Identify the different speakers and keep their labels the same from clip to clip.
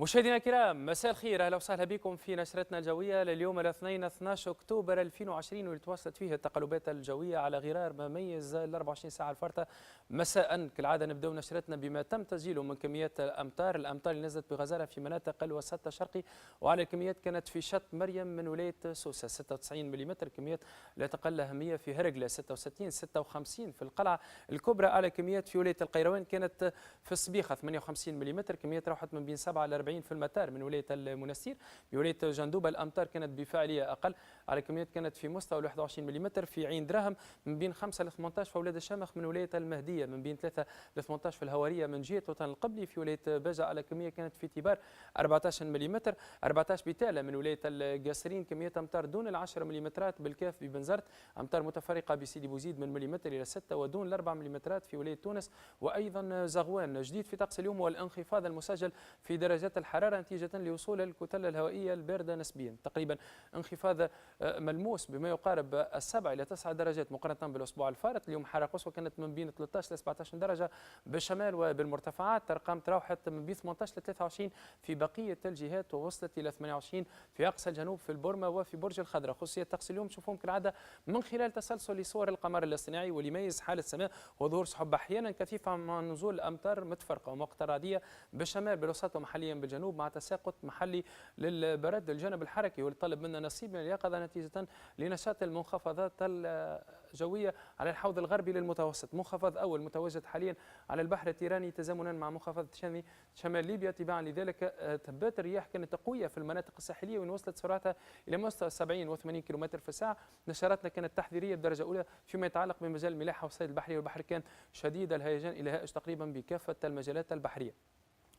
Speaker 1: مشاهدينا الكرام، مساء الخير، اهلا وسهلا بكم في نشرتنا الجويه لليوم الاثنين 12 اكتوبر 2020 واللي تواصلت فيه التقلبات الجويه على غرار ما ميز ال 24 ساعه الفارطه. مساء كالعاده نبداو نشرتنا بما تم تسجيله من كميات الامطار اللي نزلت بغزاره في مناطق الوسط الشرقي، وعلى الكميات كانت في شط مريم من ولايه سوسه 96 ملم، كميات لا تقل اهميه في هرقله 66 56 في القلعه الكبرى. على كميات في ولايه القيروان كانت في الصبيخه 58 ملم، كميات راحت من بين 7 ل 40 في المتار من ولايه المنستير. بولايه جندوبه الامطار كانت بفاعليه اقل، على كميات كانت في مستوى 21 ملم. في عين دراهم من بين 5 ل 18 في اولاد الشامخ من ولايه المهديه، من بين 3 ل 18 في الهواريه من جهه الوطن القبلي. في ولايه بجا على كميه كانت في تبار 14 ملم. 14 بتاله من ولايه القصرين كميه امطار دون ال 10 ملم. بالكاف ببنزرت امطار متفرقه بسيدي بوزيد من ملم الى 6 ودون ال 4 ملم في ولايه تونس. وايضا زغوان. جديد في طقس اليوم والانخفاض المسجل في درجات الحراره نتيجه لوصول الكتل الهوائيه البارده نسبيا، تقريبا انخفاض ملموس بما يقارب 7 إلى 9 درجات مقارنه بالاسبوع الفارط. اليوم حراره قصوى كانت من بين 13 ل 17 درجه بالشمال وبالمرتفعات، ارقام تراوحت من بين 18 ل 23 في بقيه الجهات، ووصلت الى 28 في اقصى الجنوب في البرمه وفي برج الخضراء. خصوصيه طقس اليوم تشوفهم كالعاده من خلال تسلسل لصور القمر الاصطناعي، واللي يميز حاله السماء وظهور سحب احيانا كثيفه مع نزول امطار متفرقه ومؤقته رعديه بالشمال بالوسط ومحليا بالجنوب، مع تساقط محلي للبرد. الجانب الحركي واللي طلب منا نصيب من اليقظه نتيجه لنشاط المنخفضات الجويه على الحوض الغربي للمتوسط. منخفض اول متواجد حاليا على البحر التيراني تزامنا مع منخفض تشامي شمال ليبيا. تباعا لذلك تبات الرياح كانت قويه في المناطق الساحليه وان وصلت سرعتها الى مستوى 70 و80 كم في الساعه. نشراتنا كانت تحذيريه بدرجه اولى فيما يتعلق بمجال الملاحه والصيد البحري، والبحر كان شديد الهيجان الى هائج تقريبا بكافه المجالات البحريه.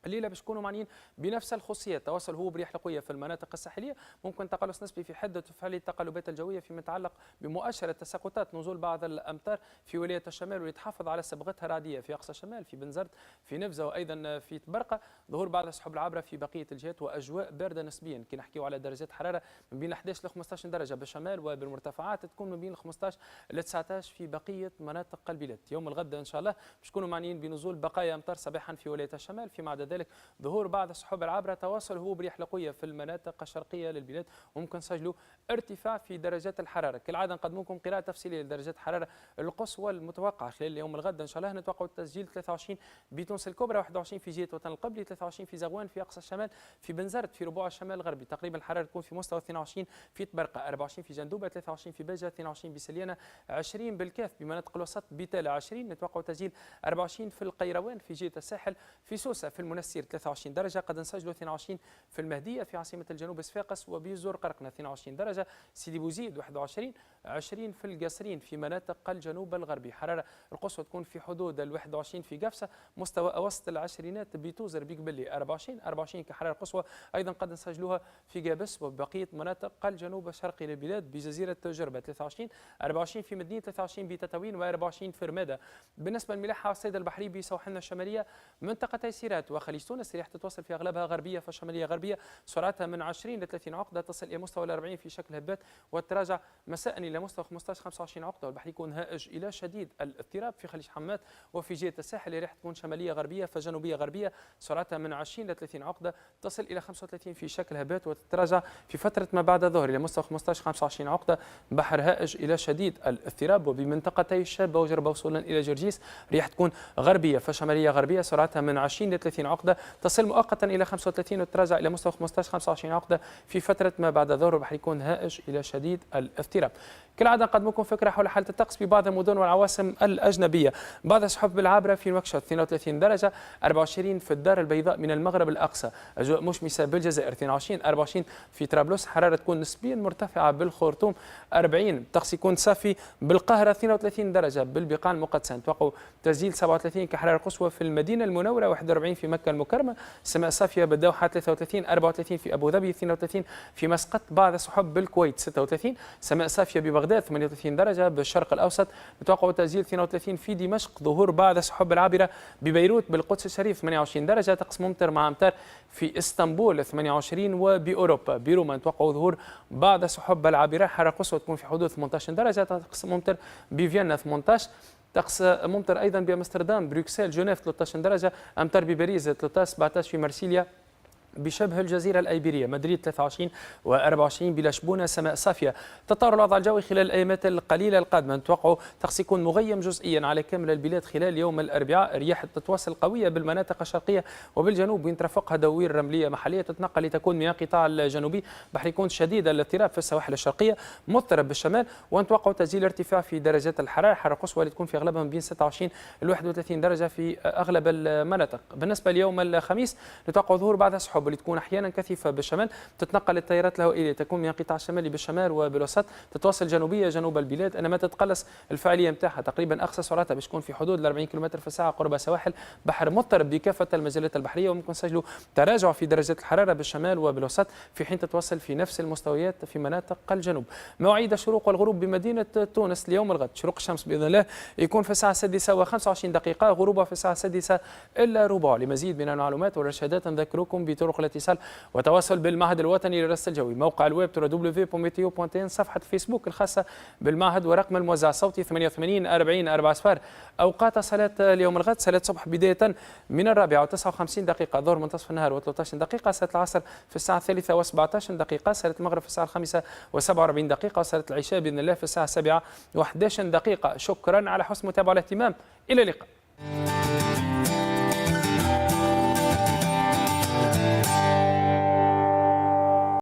Speaker 1: الليله باش نكونوا معنيين بنفس الخصوصيات، تواصل هو برياح قويه في المناطق الساحليه، ممكن تقلص نسبي في حده وفعاليه التقلبات الجويه فيما يتعلق بمؤشر تساقطات نزول بعض الامطار في ولايه الشمال، واللي تحافظ على صبغتها رعديه في اقصى الشمال في بنزرت في نفزه وايضا في تبرقه. ظهور بعض السحب العابره في بقيه الجهات واجواء بارده نسبيا، كي نحكيو على درجات حراره من بين 11 ل 15 درجه بالشمال، وبالمرتفعات تكون من بين 15 ل 19 في بقيه مناطق البلاد. يوم الغد ان شاء الله باش نكونوا معنيين بنزول بقايا امطار صباحا في ولايه الشمال، فيما عدا ذلك ظهور بعض السحب العابره، تواصل هو برياح قويه في المناطق الشرقيه للبلاد، وممكن نسجلوا ارتفاع في درجات الحراره. كالعاده نقدم لكم قراءه تفصيليه لدرجات الحراره القصوى المتوقعه خلال يوم الغد ان شاء الله. نتوقع التسجيل 23 بتونس الكبرى، 21 في جهه الوطن القبلي، 23 في زغوان في اقصى الشمال، في بنزرت في ربوع الشمال الغربي تقريبا الحراره تكون في مستوى 22 في تبرقه، 24 في جندوبه، 23 في بجه، 22 بسليانه، 20 بالكاف بمناطق الوسط، بتاله 20، نتوقع تسجيل 24 في القيروان في جهه الساحل، في سوسه في المنستير 23 درجه، قد نسجلوا 22 في المهديه في عاصمه الجنوب صفاقس وبيزور قرقنه 22 درجه، سيدي بوزيد 21، 20 في القصرين في مناطق الجنوب الغربي. حراره القصوى تكون في حدود ال 21 في قفصه، مستوى اوسط العشرينات بتوزر بقبلي 24 كحراره قصوى. ايضا قد نسجلوها في قابس وبقيه مناطق الجنوب الشرقي للبلاد، بجزيره جربه 23، 24 في مدينه، 23 بتطاوين، و24 في رماده. بالنسبه للملاحه والصيد البحري بسواحلنا الشماليه منطقه تيسيرات وخليج تونس، رياح تتوصل في اغلبها غربيه فشماليه غربيه، سرعتها من 20 ل 30 عقده، تصل الى مستوى ال 40 في شكل هبات، وتراجع مساء الى مستوى 15 25 عقده، والبحر يكون هائج الى شديد الاضطراب في خليج حماد وفي جهه الساحل. رياح تكون شماليه غربيه فجنوبيه غربيه، سرعتها من 20 ل 30 عقده، تصل الى 35 في شكل هبات، وتتراجع في فتره ما بعد الظهر الى مستوى 15 25 عقده، بحر هائج الى شديد الاضطراب. وبمنطقتي الشابه وجربه وصولا الى جرجيس رياح تكون غربيه فشماليه غربيه، سرعتها من 20 ل 30 عقده، تصل مؤقتا الى 35 وتراجع الى مستوى 15 25 عقده في فتره ما بعد الظهر، البحر يكون هائج الى شديد الاضطراب. كالعاده نقدم لكم فكره حول حاله الطقس في بعض المدن والعواصم الاجنبيه. بعض السحب العابره في نواكشوط 32 درجه، 24 في الدار البيضاء من المغرب الاقصى، اجواء مشمسه بالجزائر 22، 24 في طرابلس، حراره تكون نسبيا مرتفعه بالخرطوم 40، الطقس يكون صافي بالقاهره 32 درجه، بالبقاع المقدسه نتوقعوا تسجيل 37 كحراره قصوى في المدينه المنوره، 41 في مكه المكرمه، سماء صافيه بالدوحه 33، 34 في ابو ظبي، 32 في مسقط، بعض السحب بالكويت 36، سماء صافيه ببغداد 38 درجه، بالشرق الاوسط نتوقع تسجيل 32 في دمشق، ظهور بعض السحب العابره ببيروت بالقدس الشريف 28 درجه، طقس ممطر مع امطار في اسطنبول 28، وباوروبا بروما نتوقع ظهور بعض السحب العابره، حراره قصوى تكون في حدود 18 درجه، طقس ممطر بفيينا 18، طقس ممطر ايضا بامستردام، بروكسل، جنيف 13 درجه، امطار بباريس 13، 17 في مرسيليا، بشبه الجزيرة الأيبيرية، مدريد 23 و24 بلشبونة سماء صافية. تطور الوضع الجوي خلال الأيامات القليلة القادمة، نتوقع طقس يكون مغيم جزئيا على كامل البلاد خلال يوم الأربعاء. رياح تتواصل قوية بالمناطق الشرقية وبالجنوب، وين ترافقها دوير رملية محلية تتنقل لتكون مياه القطاع الجنوبي. بحر يكون شديد الاضطراب في السواحل الشرقية، مضطرب بالشمال، ونتوقع تسجيل ارتفاع في درجات الحرارة. الحرارة القصوى اللي تكون في أغلبها بين 26 ل 31 درجة في أغلب المناطق. بالنسبة ليوم الخميس نتوقع ظهور بعض السحب اللي تكون احيانا كثيفه بالشمال، تتنقل التيارات الهوائيه تكون من القطاع الشمالي بالشمال وبالوسط، تتواصل جنوبيه جنوب البلاد، انما تتقلص الفاعليه نتاعها تقريبا اقصى سرعتها باش تكون في حدود 40 كم في الساعه قرب سواحل بحر مضطرب بكافه المجالات البحريه، وممكن نسجلوا تراجع في درجات الحراره بالشمال وبالوسط، في حين تتوصل في نفس المستويات في مناطق الجنوب. مواعيد الشروق والغروب بمدينه تونس اليوم الغد: شروق الشمس باذن الله يكون في الساعه 6:25 دقيقه، غروبها في الساعه 6:15. لمزيد من المعلومات والارشادات نذكركم بطرق الاتصال وتواصل بالمعهد الوطني للرصد الجوي، موقع الويب www.meteo.n، صفحة فيسبوك الخاصة بالمعهد، ورقم الموزع الصوتي 88 40 4 أوقات صلاة اليوم الغد: صلاة الصبح بداية من 4:59 دقيقة، ظهر منتصف النهار و13 دقيقة، صلاة العصر في الساعة 3:17 دقيقة، صلاة المغرب في الساعة 5:47 دقيقة، وصلاة العشاء بإذن الله في الساعة 7:11 دقيقة. شكرا على حسن المتابعة والاهتمام، إلى اللقاء.